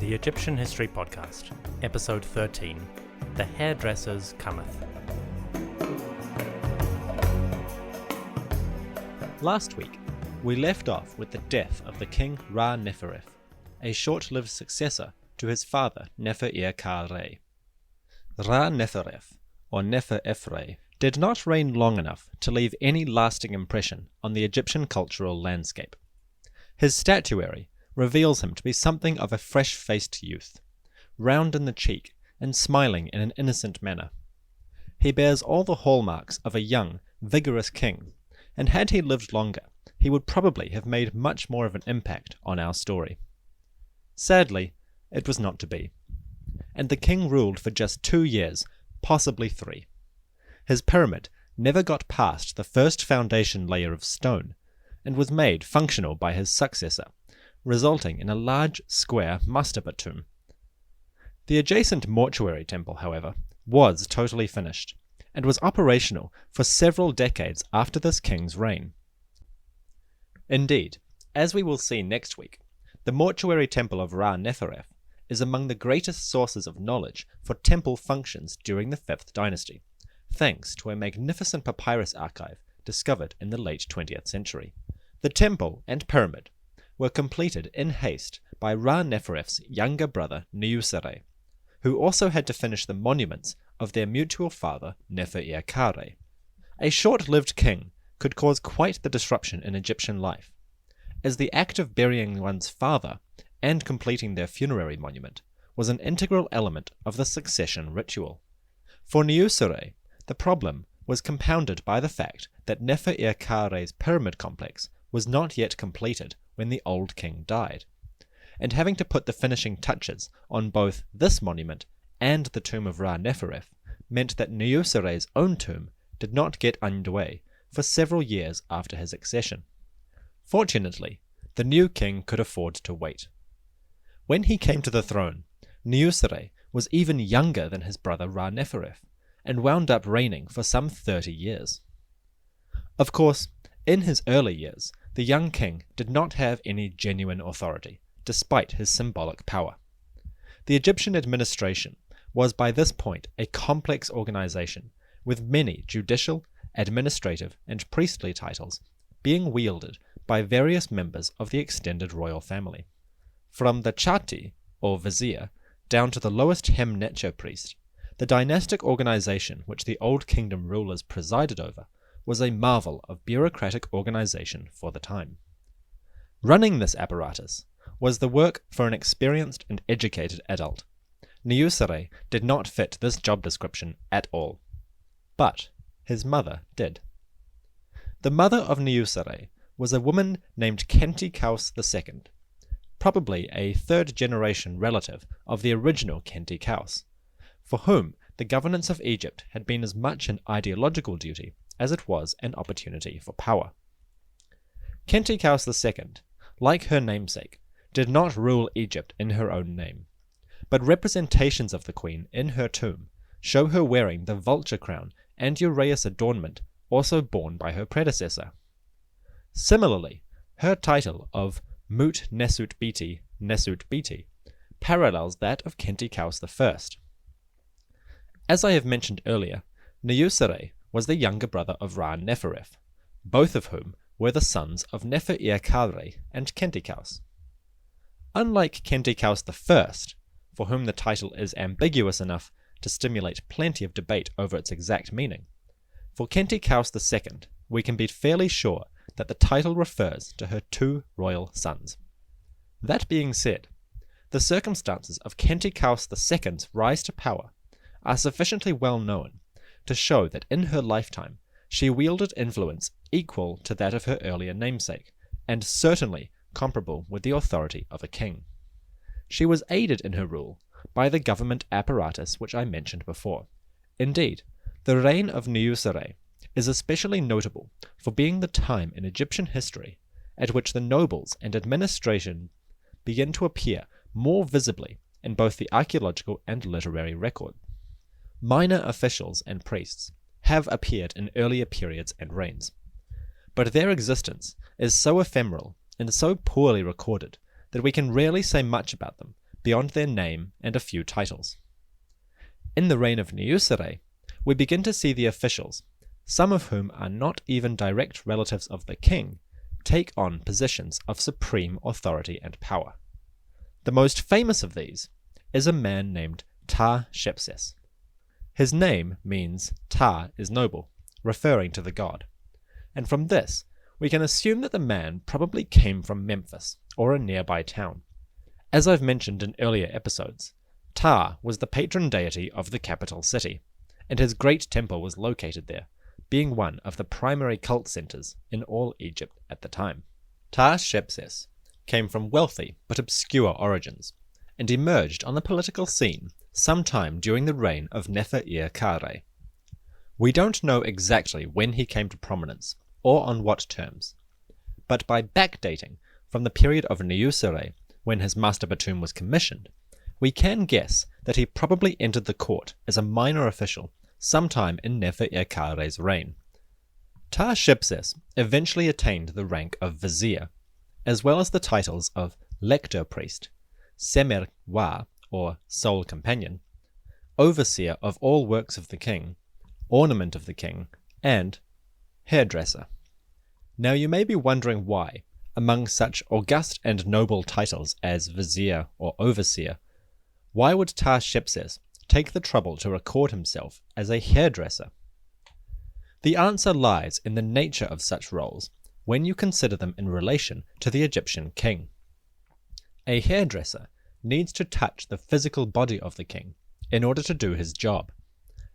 The Egyptian History Podcast, Episode 13, The Hairdressers Cometh. Last week, we left off with the death of the king Ra-Neferef, a short-lived successor to his father Nefer-Ir-Ka-Re. Ra-Neferef, or Nefer-Efre, did not reign long enough to leave any lasting impression on the Egyptian cultural landscape. His statuary reveals him to be something of a fresh-faced youth, round in the cheek and smiling in an innocent manner. He bears all the hallmarks of a young, vigorous king, and had he lived longer, he would probably have made much more of an impact on our story. Sadly, it was not to be, and the king ruled for just 2 years, possibly 3. His pyramid never got past the first foundation layer of stone, and was made functional by his successor, resulting in a large square mastaba tomb. The adjacent mortuary temple, however, was totally finished, and was operational for several decades after this king's reign. Indeed, as we will see next week, the mortuary temple of Ra-Neferef is among the greatest sources of knowledge for temple functions during the 5th dynasty, thanks to a magnificent papyrus archive discovered in the late 20th century. The temple and pyramid were completed in haste by Ra-Neferef's younger brother Niuserre, who also had to finish the monuments of their mutual father Nefer-Ir-Ka-Re. A short-lived king could cause quite the disruption in Egyptian life, as the act of burying one's father and completing their funerary monument was an integral element of the succession ritual. For Niuserre, the problem was compounded by the fact that Nefer-Ir-Ka-Re's pyramid complex was not yet completed when the old king died, and having to put the finishing touches on both this monument and the tomb of Ra-Neferef meant that Niuserre's own tomb did not get underway for several years after his accession. Fortunately, the new king could afford to wait. When he came to the throne, Niuserre was even younger than his brother Ra-Neferef, and wound up reigning for some 30 years. Of course, in his early years, the young king did not have any genuine authority, despite his symbolic power. The Egyptian administration was by this point a complex organization, with many judicial, administrative, and priestly titles being wielded by various members of the extended royal family. From the Chati, or vizier, down to the lowest Hem-Netcher priest, the dynastic organization which the Old Kingdom rulers presided over was a marvel of bureaucratic organization for the time. Running this apparatus was the work for an experienced and educated adult. Niuserre did not fit this job description at all. But his mother did. The mother of Niuserre was a woman named Khenti-Khous II, probably a third-generation relative of the original Khenti-Khous, for whom the governance of Egypt had been as much an ideological duty as it was an opportunity for power. Khenti-Khous II, like her namesake, did not rule Egypt in her own name, but representations of the queen in her tomb show her wearing the vulture crown and uraeus adornment also borne by her predecessor. Similarly, her title of Mut Nesut Biti Nesut Biti parallels that of Khenti-Khous I. As I have mentioned earlier, Niuserre was the younger brother of Ra-Neferef, both of whom were the sons of Nefer-Ir-Ka-Re and Khenti-Khous. Unlike Khenti-Khous I, for whom the title is ambiguous enough to stimulate plenty of debate over its exact meaning, for Khenti-Khous II we can be fairly sure that the title refers to her 2 royal sons. That being said, the circumstances of Khenti-Khous II's rise to power are sufficiently well known to show that in her lifetime she wielded influence equal to that of her earlier namesake, and certainly comparable with the authority of a king. She was aided in her rule by the government apparatus which I mentioned before. Indeed, the reign of Niuserre is especially notable for being the time in Egyptian history at which the nobles and administration begin to appear more visibly in both the archaeological and literary record. Minor officials and priests have appeared in earlier periods and reigns, but their existence is so ephemeral and so poorly recorded that we can rarely say much about them beyond their name and a few titles. In the reign of Niuserre, we begin to see the officials, some of whom are not even direct relatives of the king, take on positions of supreme authority and power. The most famous of these is a man named Ta-Shepses. His name means Ta is noble, referring to the god, and from this we can assume that the man probably came from Memphis or a nearby town. As I've mentioned in earlier episodes, Ta was the patron deity of the capital city, and his great temple was located there, being one of the primary cult centers in all Egypt at the time. Ta-Shepses came from wealthy but obscure origins, and emerged on the political scene sometime during the reign of Nefer-ir-Kare. We don't know exactly when he came to prominence, or on what terms, but by backdating from the period of Niuserre, when his master-tomb was commissioned, we can guess that he probably entered the court as a minor official sometime in Nefer-ir-Kare's reign. Ta-Shepses eventually attained the rank of vizier, as well as the titles of lector priest, semer wa or sole companion, overseer of all works of the king, ornament of the king, and hairdresser. Now you may be wondering why, among such august and noble titles as vizier or overseer, why would Ta-Shepses take the trouble to record himself as a hairdresser? The answer lies in the nature of such roles when you consider them in relation to the Egyptian king. A hairdresser needs to touch the physical body of the king in order to do his job,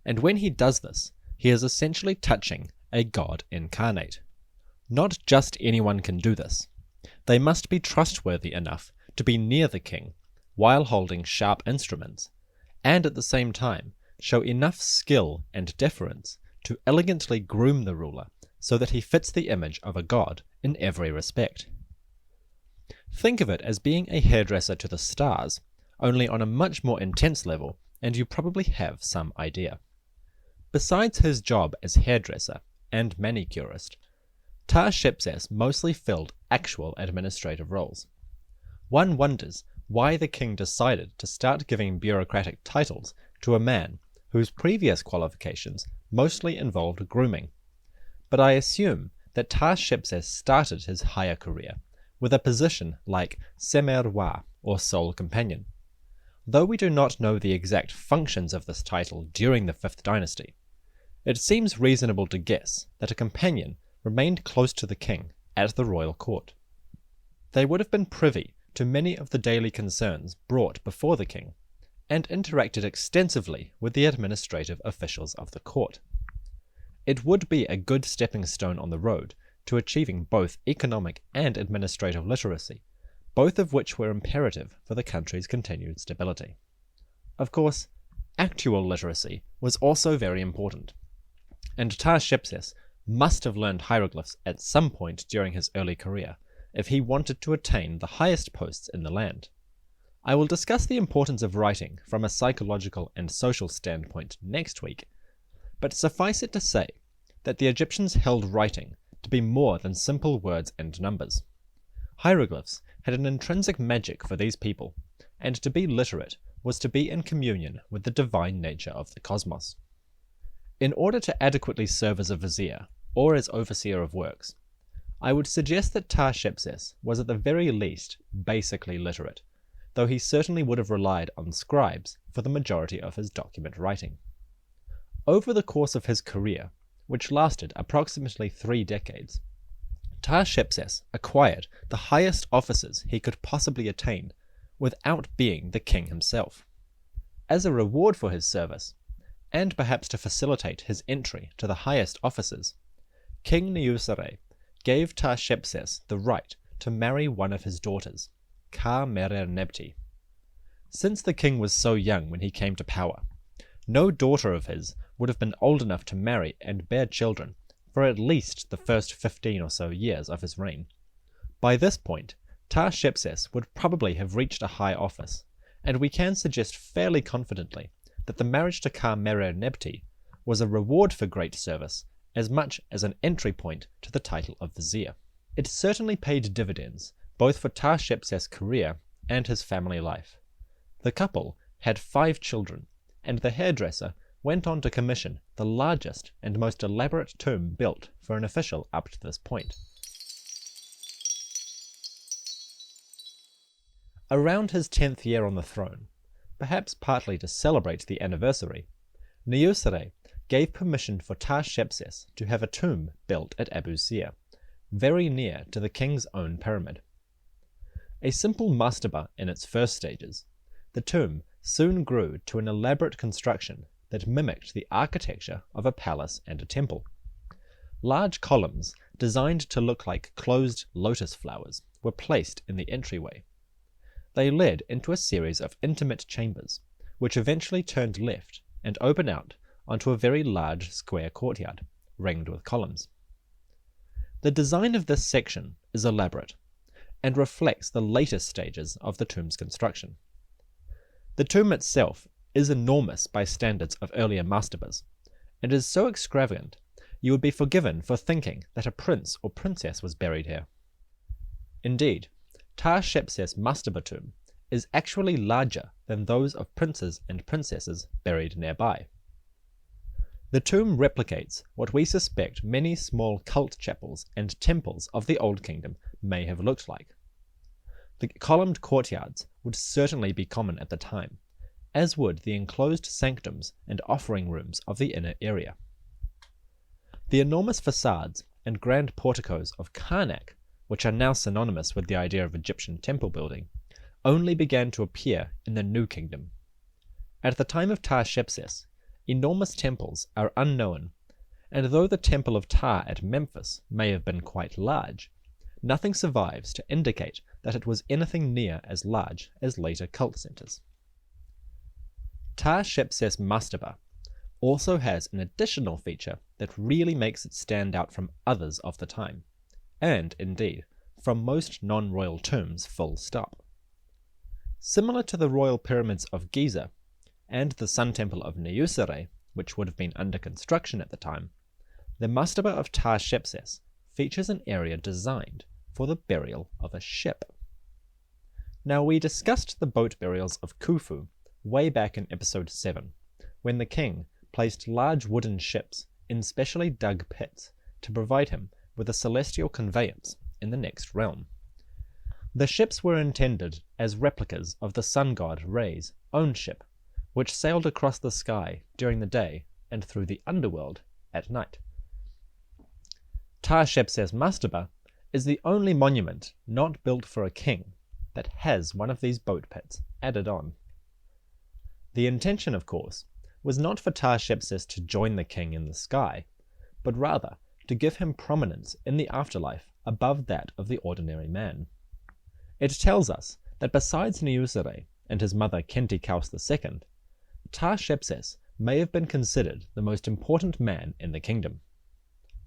and when he does this, he is essentially touching a god incarnate. Not just anyone can do this. They must be trustworthy enough to be near the king while holding sharp instruments, and at the same time show enough skill and deference to elegantly groom the ruler so that he fits the image of a god in every respect. Think of it as being a hairdresser to the stars, only on a much more intense level, and you probably have some idea. Besides his job as hairdresser and manicurist, Ta-Shepses mostly filled actual administrative roles. One wonders why the king decided to start giving bureaucratic titles to a man whose previous qualifications mostly involved grooming, but I assume that Ta-Shepses started his higher career with a position like semer wa or sole companion. Though we do not know the exact functions of this title during the 5th dynasty, it seems reasonable to guess that a companion remained close to the king at the royal court. They would have been privy to many of the daily concerns brought before the king, and interacted extensively with the administrative officials of the court. It would be a good stepping stone on the road to achieving both economic and administrative literacy, both of which were imperative for the country's continued stability. Of course, actual literacy was also very important, and Ta-Shepses must have learned hieroglyphs at some point during his early career if he wanted to attain the highest posts in the land. I will discuss the importance of writing from a psychological and social standpoint next week, but suffice it to say that the Egyptians held writing to be more than simple words and numbers. Hieroglyphs had an intrinsic magic for these people, and to be literate was to be in communion with the divine nature of the cosmos. In order to adequately serve as a vizier, or as overseer of works, I would suggest that Ta-Shepses was at the very least basically literate, though he certainly would have relied on scribes for the majority of his document writing. Over the course of his career, which lasted approximately 3 decades, Ta-Shepses acquired the highest offices he could possibly attain without being the king himself. As a reward for his service, and perhaps to facilitate his entry to the highest offices, King Niuserre gave Ta-Shepses the right to marry one of his daughters, Ka-Mer-Nebti. Since the king was so young when he came to power, no daughter of his would have been old enough to marry and bear children for at least the first 15 or so years of his reign. By this point, Ta-Shepses would probably have reached a high office, and we can suggest fairly confidently that the marriage to Ka-Mer-Nebti was a reward for great service as much as an entry point to the title of vizier. It certainly paid dividends, both for Ta-Shepses' career and his family life. The couple had 5 children, and the hairdresser went on to commission the largest and most elaborate tomb built for an official up to this point. Around his 10th year on the throne, perhaps partly to celebrate the anniversary, Niuserre gave permission for Ptah-Shepses to have a tomb built at Abu Sir, very near to the king's own pyramid. A simple mastaba in its first stages, the tomb soon grew to an elaborate construction that mimicked the architecture of a palace and a temple. Large columns, designed to look like closed lotus flowers, were placed in the entryway. They led into a series of intimate chambers, which eventually turned left and opened out onto a very large square courtyard, ringed with columns. The design of this section is elaborate, and reflects the latest stages of the tomb's construction. The tomb itself is enormous by standards of earlier mastabas, and is so extravagant you would be forgiven for thinking that a prince or princess was buried here. Indeed, Ptah-Shepses' mastaba tomb is actually larger than those of princes and princesses buried nearby. The tomb replicates what we suspect many small cult chapels and temples of the Old Kingdom may have looked like. The columned courtyards would certainly be common at the time, as would the enclosed sanctums and offering rooms of the inner area. The enormous facades and grand porticos of Karnak, which are now synonymous with the idea of Egyptian temple building, only began to appear in the New Kingdom. At the time of Ptah-Shepses, enormous temples are unknown, and though the Temple of Ptah at Memphis may have been quite large, nothing survives to indicate that it was anything near as large as later cult centers. Ptah-Shepses' mastaba also has an additional feature that really makes it stand out from others of the time, and, indeed, from most non-royal tombs full stop. Similar to the royal pyramids of Giza, and the Sun Temple of Niuserre, which would have been under construction at the time, the mastaba of Ptah-Shepses features an area designed for the burial of a ship. Now, we discussed the boat burials of Khufu way back in episode 7, when the king placed large wooden ships in specially dug pits to provide him with a celestial conveyance in the next realm. The ships were intended as replicas of the sun god Re's own ship, which sailed across the sky during the day and through the underworld at night. Ptah-Shepses' mastaba is the only monument not built for a king that has one of these boat pits added on. The intention, of course, was not for Ptah-Shepses to join the king in the sky, but rather to give him prominence in the afterlife above that of the ordinary man. It tells us that besides Niuserre and his mother Khentikaus II, Ptah-Shepses may have been considered the most important man in the kingdom.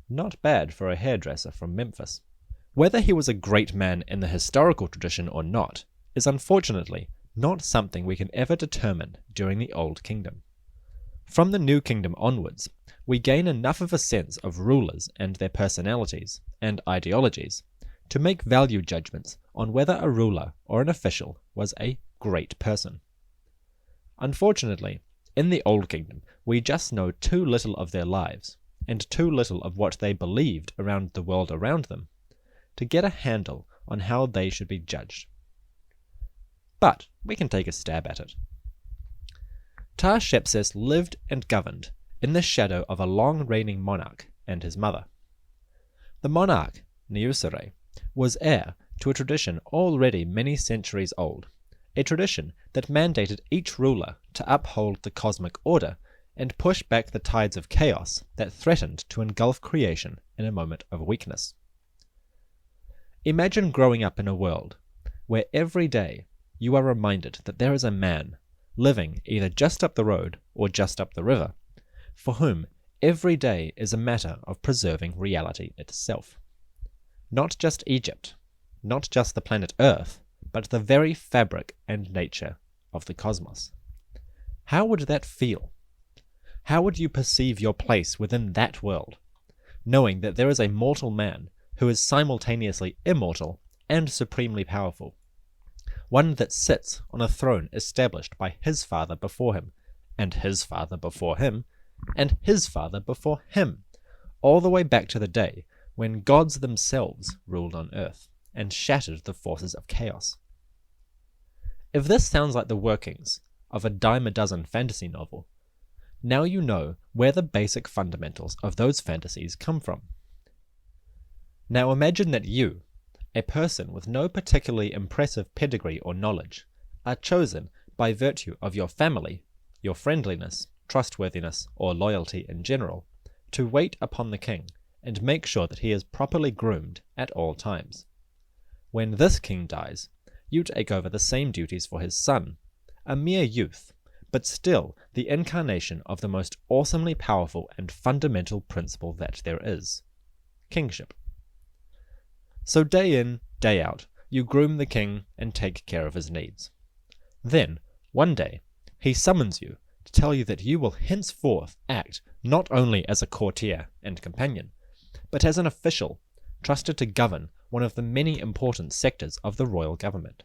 Not bad for a hairdresser from Memphis. Whether he was a great man in the historical tradition or not is unfortunately not something we can ever determine during the Old Kingdom. From the New Kingdom onwards, we gain enough of a sense of rulers and their personalities and ideologies to make value judgments on whether a ruler or an official was a great person. Unfortunately, in the Old Kingdom, we just know too little of their lives, and too little of what they believed around the world around them, to get a handle on how they should be judged. But we can take a stab at it. Ptah-Shepses lived and governed in the shadow of a long-reigning monarch and his mother. The monarch, Niuserre, was heir to a tradition already many centuries old, a tradition that mandated each ruler to uphold the cosmic order and push back the tides of chaos that threatened to engulf creation in a moment of weakness. Imagine growing up in a world where every day you are reminded that there is a man living either just up the road or just up the river, for whom every day is a matter of preserving reality itself. Not just Egypt, not just the planet Earth, but the very fabric and nature of the cosmos. How would that feel? How would you perceive your place within that world, knowing that there is a mortal man who is simultaneously immortal and supremely powerful? one that sits on a throne established by his father before him, and his father before him, and his father before him, all the way back to the day when gods themselves ruled on earth and shattered the forces of chaos. If this sounds like the workings of a dime-a-dozen fantasy novel, now you know where the basic fundamentals of those fantasies come from. Now imagine that you, a person with no particularly impressive pedigree or knowledge, are chosen by virtue of your family, your friendliness, trustworthiness, or loyalty in general, to wait upon the king and make sure that he is properly groomed at all times. When this king dies, you take over the same duties for his son, a mere youth, but still the incarnation of the most awesomely powerful and fundamental principle that there is: kingship. So day in, day out, you groom the king and take care of his needs. Then, one day, he summons you to tell you that you will henceforth act not only as a courtier and companion, but as an official trusted to govern one of the many important sectors of the royal government.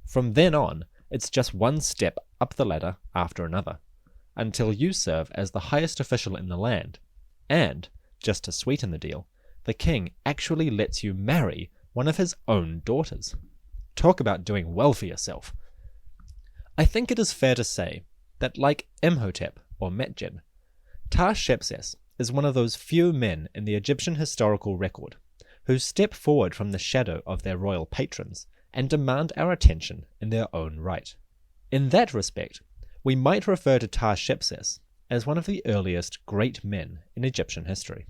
From then on, it's just one step up the ladder after another, until you serve as the highest official in the land, and, just to sweeten the deal, the king actually lets you marry one of his own daughters. Talk about doing well for yourself. I think it is fair to say that, like Imhotep or Metjen, Ta-Shepses is one of those few men in the Egyptian historical record who step forward from the shadow of their royal patrons and demand our attention in their own right. In that respect, we might refer to Ta-Shepses as one of the earliest great men in Egyptian history.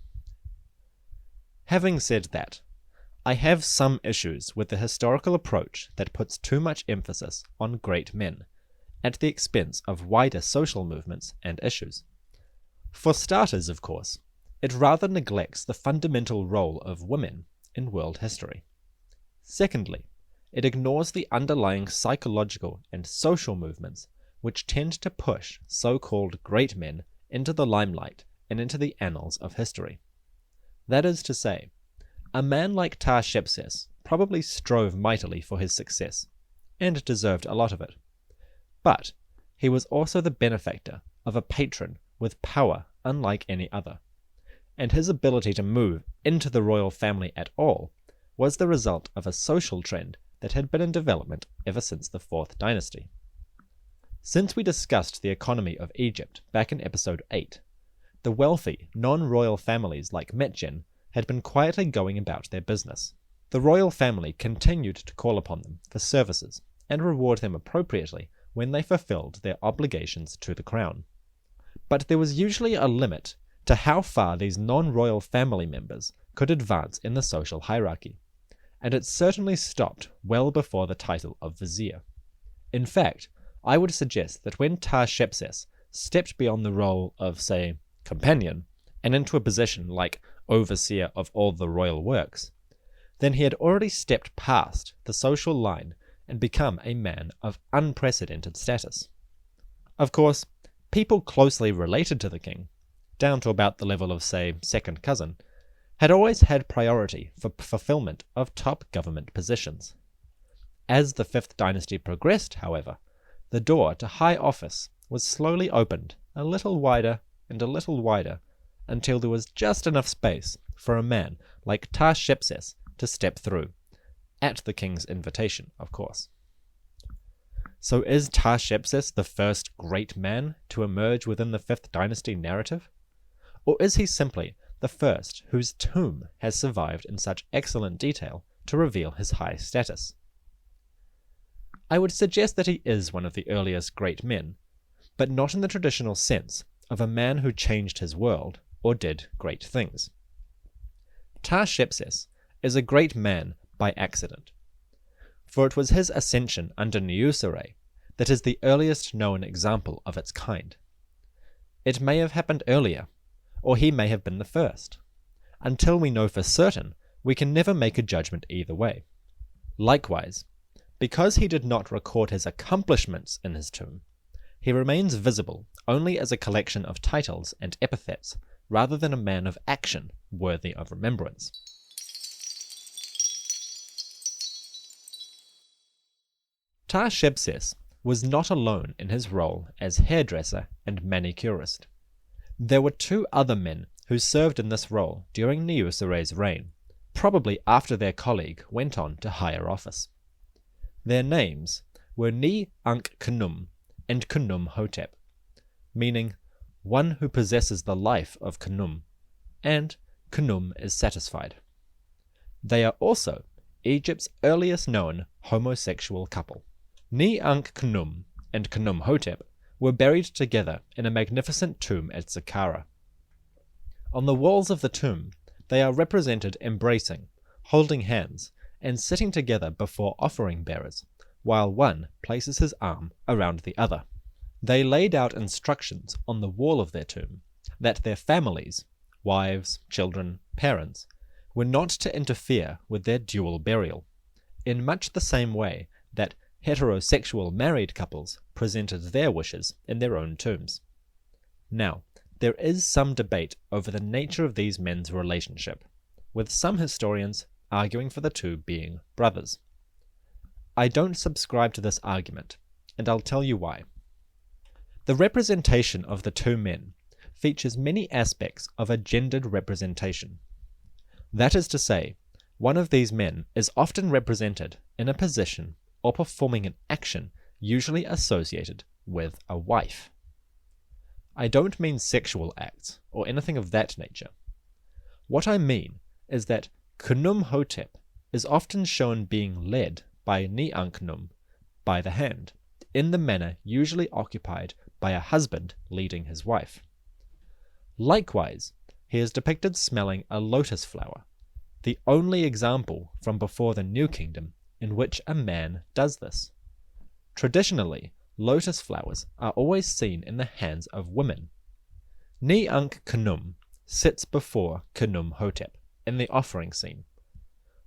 Having said that, I have some issues with the historical approach that puts too much emphasis on great men, at the expense of wider social movements and issues. For starters, of course, it rather neglects the fundamental role of women in world history. Secondly, it ignores the underlying psychological and social movements which tend to push so-called great men into the limelight and into the annals of history. That is to say, a man like Ta-Shepses probably strove mightily for his success, and deserved a lot of it. But he was also the benefactor of a patron with power unlike any other, and his ability to move into the royal family at all was the result of a social trend that had been in development ever since the 4th dynasty. Since we discussed the economy of Egypt back in episode 8, the wealthy, non-royal families like Metjen had been quietly going about their business. The royal family continued to call upon them for services and reward them appropriately when they fulfilled their obligations to the crown. But there was usually a limit to how far these non-royal family members could advance in the social hierarchy, and it certainly stopped well before the title of vizier. In fact, I would suggest that when Ta-Shepses stepped beyond the role of, say, companion, and into a position like overseer of all the royal works, then he had already stepped past the social line and become a man of unprecedented status. Of course, people closely related to the king, down to about the level of, say, second cousin, had always had priority for fulfillment of top government positions. As the 5th dynasty progressed, however, the door to high office was slowly opened a little wider and a little wider, until there was just enough space for a man like Ta-Shepses to step through, at the king's invitation, of course. So is Ta-Shepses the first great man to emerge within the 5th dynasty narrative? Or is he simply the first whose tomb has survived in such excellent detail to reveal his high status? I would suggest that he is one of the earliest great men, but not in the traditional sense of a man who changed his world or did great things. Ta-Shepses is a great man by accident, for it was his ascension under Niuserre that is the earliest known example of its kind. It may have happened earlier, or he may have been the first. Until we know for certain, we can never make a judgment either way. Likewise, because he did not record his accomplishments in his tomb, he remains visible only as a collection of titles and epithets, rather than a man of action worthy of remembrance. Ta-Shebses was not alone in his role as hairdresser and manicurist. There were two other men who served in this role during Niuserre's reign, probably after their colleague went on to higher office. Their names were Ny-Ankh-Khnum and Khnum-Hotep, meaning one who possesses the life of Khnum, and Khnum is satisfied. They are also Egypt's earliest known homosexual couple. Ny-Ankh-Khnum and Khnum-Hotep were buried together in a magnificent tomb at Saqqara. On the walls of the tomb, they are represented embracing, holding hands, and sitting together before offering bearers, while one places his arm around the other. They laid out instructions on the wall of their tomb that their families, wives, children, parents, were not to interfere with their dual burial, in much the same way that heterosexual married couples presented their wishes in their own tombs. Now, there is some debate over the nature of these men's relationship, with some historians arguing for the two being brothers. I don't subscribe to this argument, and I'll tell you why. The representation of the two men features many aspects of a gendered representation. That is to say, one of these men is often represented in a position or performing an action usually associated with a wife. I don't mean sexual acts or anything of that nature. What I mean is that Khnum-Hotep is often shown being led by Ny-Ankh-Khnum by the hand, in the manner usually occupied by a husband leading his wife. Likewise, he is depicted smelling a lotus flower, the only example from before the New Kingdom in which a man does this. Traditionally, lotus flowers are always seen in the hands of women. Ny-Ankh-Khnum sits before Khnum-Hotep in the offering scene,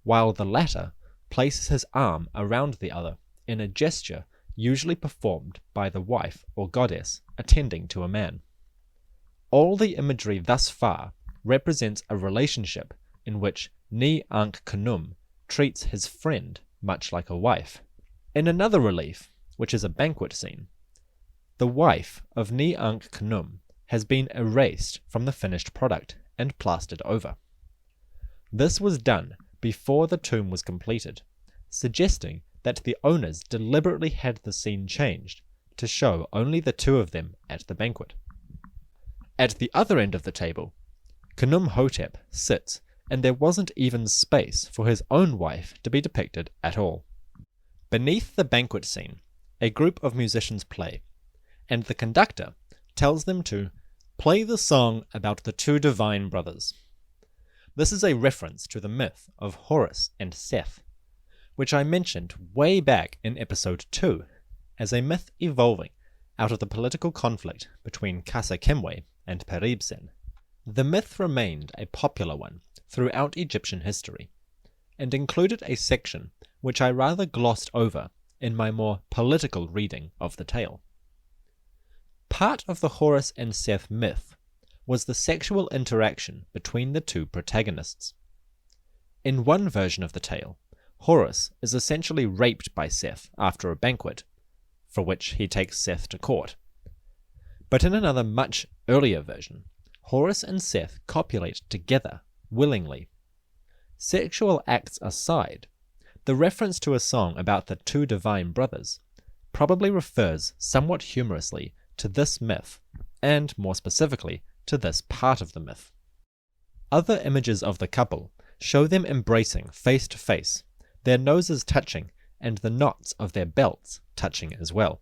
while the latter places his arm around the other in a gesture usually performed by the wife or goddess attending to a man. All the imagery thus far represents a relationship in which Ny-Ankh-Khnum treats his friend much like a wife. In another relief, which is a banquet scene, the wife of Ny-Ankh-Khnum has been erased from the finished product and plastered over. This was done before the tomb was completed, suggesting that the owners deliberately had the scene changed to show only the two of them at the banquet. At the other end of the table, Khnum-Hotep sits, and there wasn't even space for his own wife to be depicted at all. Beneath the banquet scene, a group of musicians play, and the conductor tells them to play the song about the two divine brothers. This is a reference to the myth of Horus and Seth, which I mentioned way back in episode 2 as a myth evolving out of the political conflict between Khasa Kemwe and Peribsen. The myth remained a popular one throughout Egyptian history, and included a section which I rather glossed over in my more political reading of the tale. Part of the Horus and Seth myth was the sexual interaction between the two protagonists. In one version of the tale, Horus is essentially raped by Seth after a banquet, for which he takes Seth to court. But in another much earlier version, Horus and Seth copulate together willingly. Sexual acts aside, the reference to a song about the two divine brothers probably refers somewhat humorously to this myth, and more specifically to this part of the myth. Other images of the couple show them embracing face to face, their noses touching and the knots of their belts touching as well.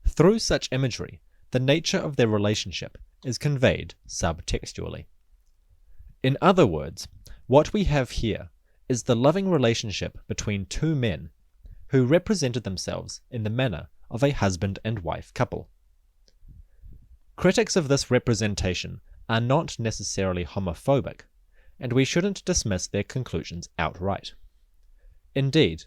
Through such imagery, the nature of their relationship is conveyed subtextually. In other words, what we have here is the loving relationship between two men who represented themselves in the manner of a husband and wife couple. Critics of this representation are not necessarily homophobic, and we shouldn't dismiss their conclusions outright. Indeed,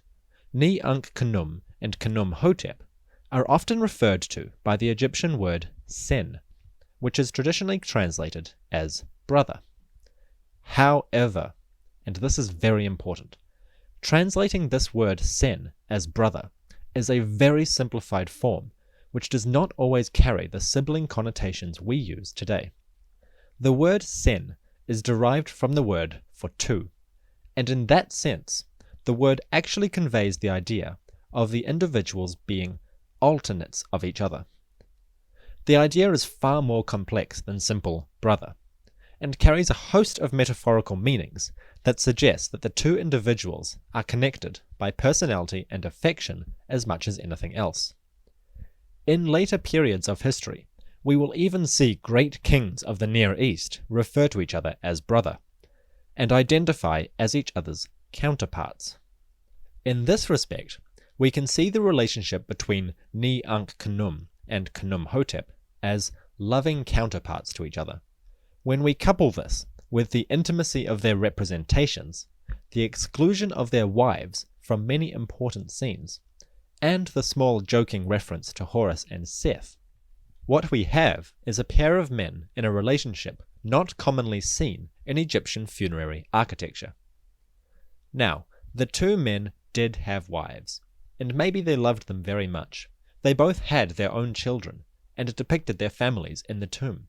Ny-Ankh-Khnum and Khnum-Hotep are often referred to by the Egyptian word sen, which is traditionally translated as brother. However, and this is very important, translating this word sen as brother is a very simplified form, which does not always carry the sibling connotations we use today. The word sen is derived from the word for two, and in that sense, the word actually conveys the idea of the individuals being alternates of each other. The idea is far more complex than simple brother, and carries a host of metaphorical meanings that suggest that the two individuals are connected by personality and affection as much as anything else. In later periods of history, we will even see great kings of the Near East refer to each other as brother, and identify as each other's counterparts. In this respect, we can see the relationship between Ny-Ankh-Khnum and Khnum-Hotep as loving counterparts to each other. When we couple this with the intimacy of their representations, the exclusion of their wives from many important scenes, and the small joking reference to Horus and Seth, what we have is a pair of men in a relationship not commonly seen in Egyptian funerary architecture. Now, the two men did have wives, and maybe they loved them very much. They both had their own children, and depicted their families in the tomb.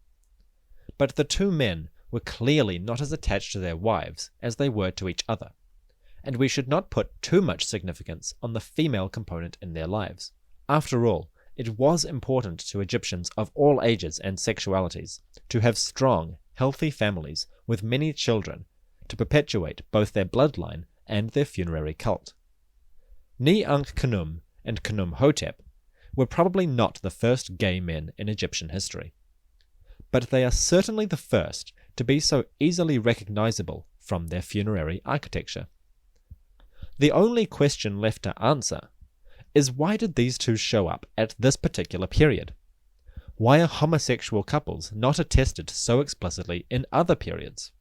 But the two men were clearly not as attached to their wives as they were to each other, and we should not put too much significance on the female component in their lives. After all, it was important to Egyptians of all ages and sexualities to have strong, healthy families with many children to perpetuate both their bloodline and their funerary cult. Ny-Ankh-Khnum and Khnum-Hotep were probably not the first gay men in Egyptian history, but they are certainly the first to be so easily recognizable from their funerary architecture. The only question left to answer is, why did these two show up at this particular period? Why are homosexual couples not attested so explicitly in other periods?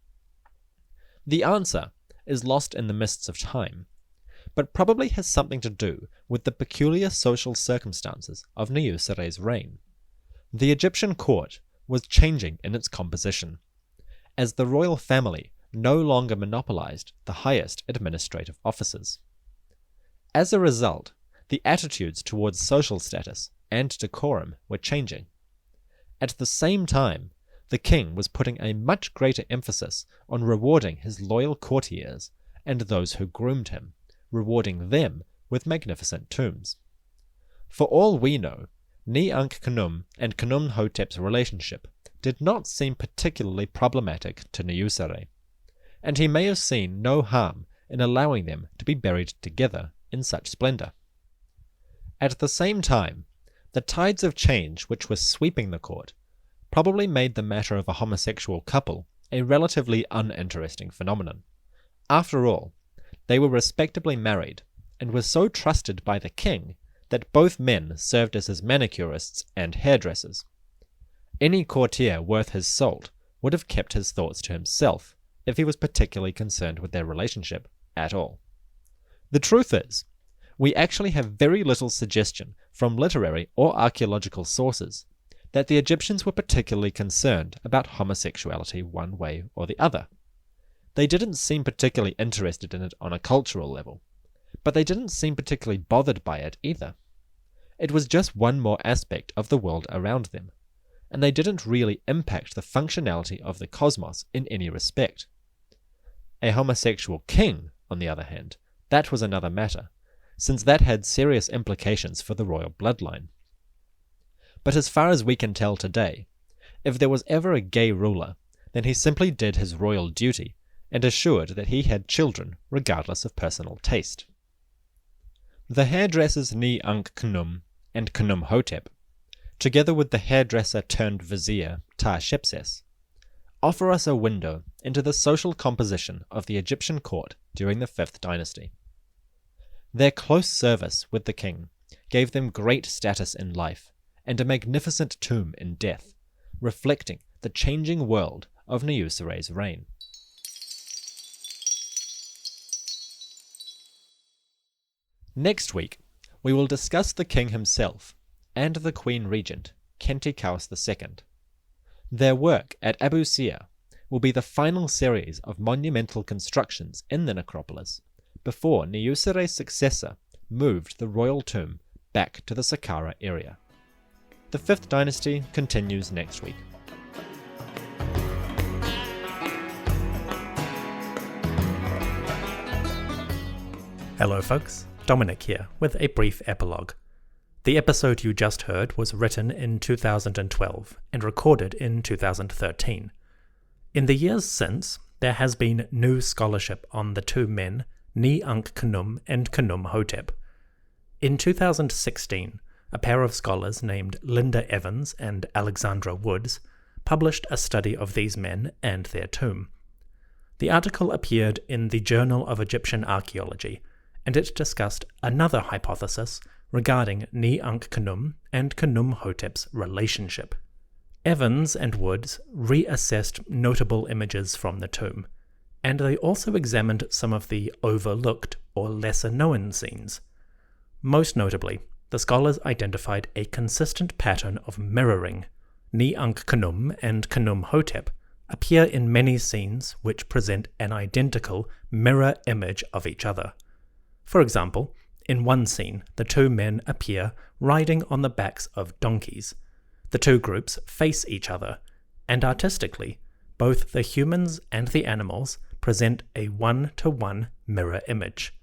The answer is lost in the mists of time, but probably has something to do with the peculiar social circumstances of Niuserre's reign. The Egyptian court was changing in its composition, as the royal family no longer monopolized the highest administrative offices. As a result, the attitudes towards social status and decorum were changing. At the same time, the king was putting a much greater emphasis on rewarding his loyal courtiers and those who groomed him, rewarding them with magnificent tombs. For all we know, Ny-Ankh-Khnum and Khnum-Hotep's relationship did not seem particularly problematic to Niuserre, and he may have seen no harm in allowing them to be buried together in such splendor. At the same time, the tides of change which were sweeping the court probably made the matter of a homosexual couple a relatively uninteresting phenomenon. After all, they were respectably married, and were so trusted by the king that both men served as his manicurists and hairdressers. Any courtier worth his salt would have kept his thoughts to himself if he was particularly concerned with their relationship at all. The truth is, we actually have very little suggestion from literary or archaeological sources that the Egyptians were particularly concerned about homosexuality one way or the other. They didn't seem particularly interested in it on a cultural level, but they didn't seem particularly bothered by it either. It was just one more aspect of the world around them, and they didn't really impact the functionality of the cosmos in any respect. A homosexual king, on the other hand, that was another matter, since that had serious implications for the royal bloodline. But as far as we can tell today, if there was ever a gay ruler, then he simply did his royal duty and assured that he had children regardless of personal taste. The hairdressers Ny-Ankh-Khnum and Khnum-Hotep, together with the hairdresser-turned-vizier Ta-Shepses, offer us a window into the social composition of the Egyptian court during the 5th dynasty. Their close service with the king gave them great status in life and a magnificent tomb in death, reflecting the changing world of Niuserre's reign. Next week, we will discuss the king himself and the queen regent, Khentikaus II. Their work at Abu Sir will be the final series of monumental constructions in the necropolis before Niuserre's successor moved the royal tomb back to the Saqqara area. The 5th dynasty continues next week. Hello folks, Dominic here with a brief epilogue. The episode you just heard was written in 2012 and recorded in 2013. In the years since, there has been new scholarship on the two men, Ny-Ankh-Khnum and Khnum-Hotep. In 2016, a pair of scholars named Linda Evans and Alexandra Woods published a study of these men and their tomb. The article appeared in the Journal of Egyptian Archaeology, and it discussed another hypothesis regarding Ny-Ankh-Khnum and Khnum-Hotep's relationship. Evans and Woods reassessed notable images from the tomb, and they also examined some of the overlooked or lesser-known scenes. Most notably, the scholars identified a consistent pattern of mirroring. Ny-Ankh-Khnum and Khnum-Hotep appear in many scenes which present an identical mirror image of each other. For example, in one scene, the two men appear riding on the backs of donkeys. The two groups face each other, and artistically, both the humans and the animals present a one-to-one mirror image.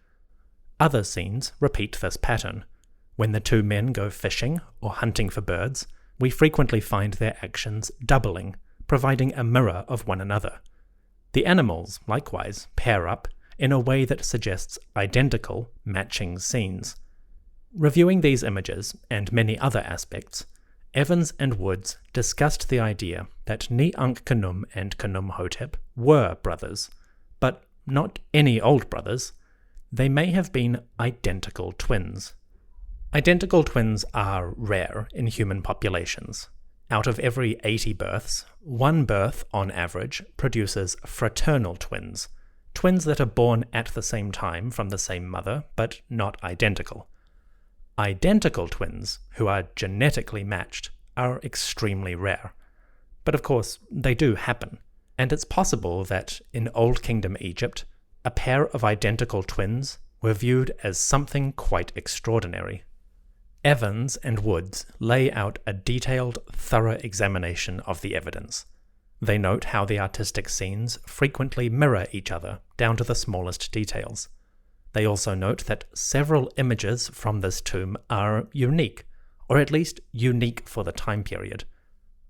Other scenes repeat this pattern. When the two men go fishing or hunting for birds, we frequently find their actions doubling, providing a mirror of one another. The animals, likewise, pair up in a way that suggests identical, matching scenes. Reviewing these images, and many other aspects, Evans and Woods discussed the idea that Ny-Ankh-Khnum and Khnum-Hotep were brothers, but not any old brothers. They may have been identical twins. Identical twins are rare in human populations. Out of every 80 births, one birth, on average, produces fraternal twins, twins that are born at the same time from the same mother, but not identical. Identical twins, who are genetically matched, are extremely rare. But of course, they do happen, and it's possible that in Old Kingdom Egypt, a pair of identical twins were viewed as something quite extraordinary. Evans and Woods lay out a detailed, thorough examination of the evidence. They note how the artistic scenes frequently mirror each other down to the smallest details. They also note that several images from this tomb are unique, or at least unique for the time period.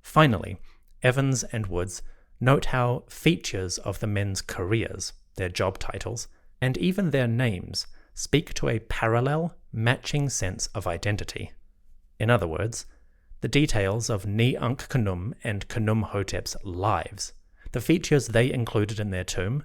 Finally, Evans and Woods note how features of the men's careers, their job titles, and even their names speak to a parallel, matching sense of identity. In other words, the details of Ny-Ankh-Khnum and Khnum-Hotep's lives, the features they included in their tomb,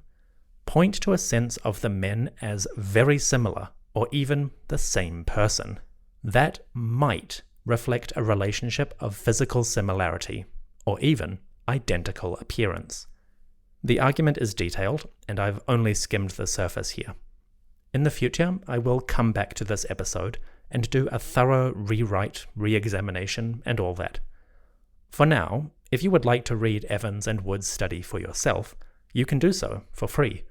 point to a sense of the men as very similar, or even the same person. That might reflect a relationship of physical similarity, or even identical appearance. The argument is detailed, and I've only skimmed the surface here. In the future, I will come back to this episode and do a thorough rewrite, re-examination, and all that. For now, if you would like to read Evans and Woods' study for yourself, you can do so for free.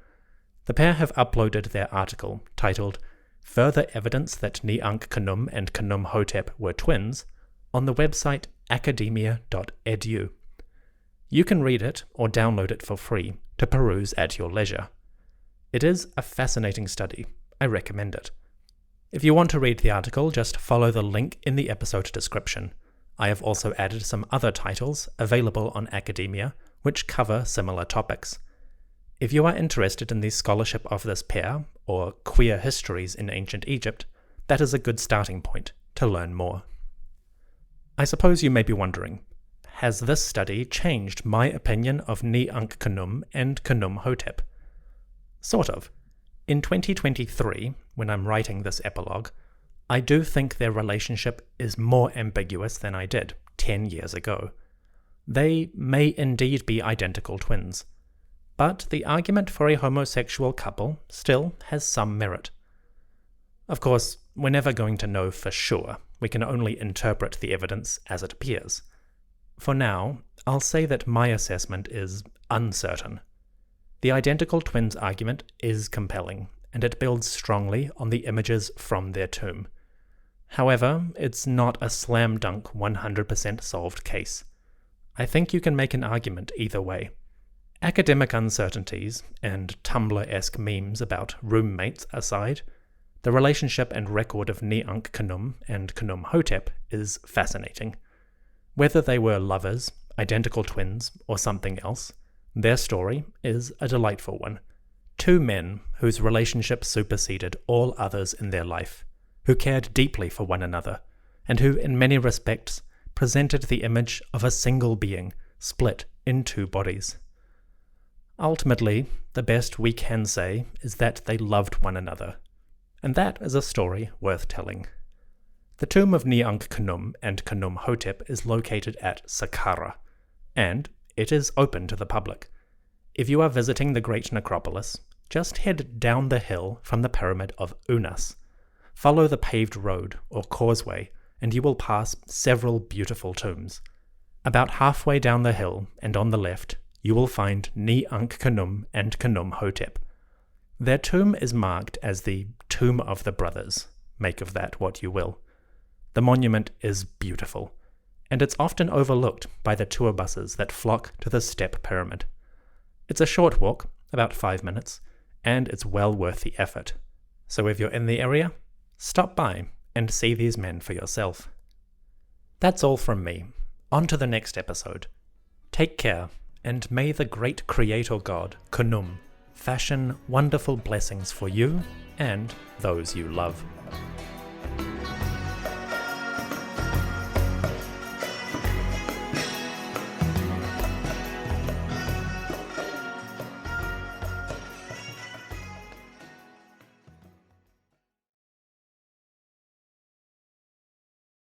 The pair have uploaded their article titled Further Evidence That Ny-Ankh-Khnum and Khnum-Hotep Were Twins on the website academia.edu. You can read it or download it for free to peruse at your leisure. It is a fascinating study. I recommend it. If you want to read the article, just follow the link in the episode description. I have also added some other titles available on Academia which cover similar topics. If you are interested in the scholarship of this pair, or queer histories in ancient Egypt, that is a good starting point to learn more. I suppose you may be wondering, has this study changed my opinion of Ny-Ankh-Khnum and Khnum-Hotep? Sort of. In 2023, when I'm writing this epilogue, I do think their relationship is more ambiguous than I did 10 years ago. They may indeed be identical twins, but the argument for a homosexual couple still has some merit. Of course, we're never going to know for sure. We can only interpret the evidence as it appears. For now, I'll say that my assessment is uncertain. The identical twins argument is compelling, and it builds strongly on the images from their tomb. However, it's not a slam dunk 100% solved case. I think you can make an argument either way. Academic uncertainties and Tumblr-esque memes about roommates aside, the relationship and record of Ny-Ankh-Khnum and Khnum-Hotep is fascinating. Whether they were lovers, identical twins, or something else, their story is a delightful one. Two men whose relationship superseded all others in their life, who cared deeply for one another, and who, in many respects, presented the image of a single being split in two bodies. Ultimately, the best we can say is that they loved one another, and that is a story worth telling. The tomb of Ny-Ankh-Khnum and Khnum-Hotep is located at Saqqara, and it is open to the public. If you are visiting the Great Necropolis, just head down the hill from the Pyramid of Unas. Follow the paved road or causeway, and you will pass several beautiful tombs. About halfway down the hill and on the left, you will find Ny-Ankh-Khnum and Khnum-Hotep. Their tomb is marked as the Tomb of the Brothers. Make of that what you will. The monument is beautiful, and it's often overlooked by the tour buses that flock to the step pyramid. It's a short walk, about 5 minutes, and it's well worth the effort. So if you're in the area, stop by and see these men for yourself. That's all from me. On to the next episode. Take care, and may the great creator god, Khnum, fashion wonderful blessings for you and those you love.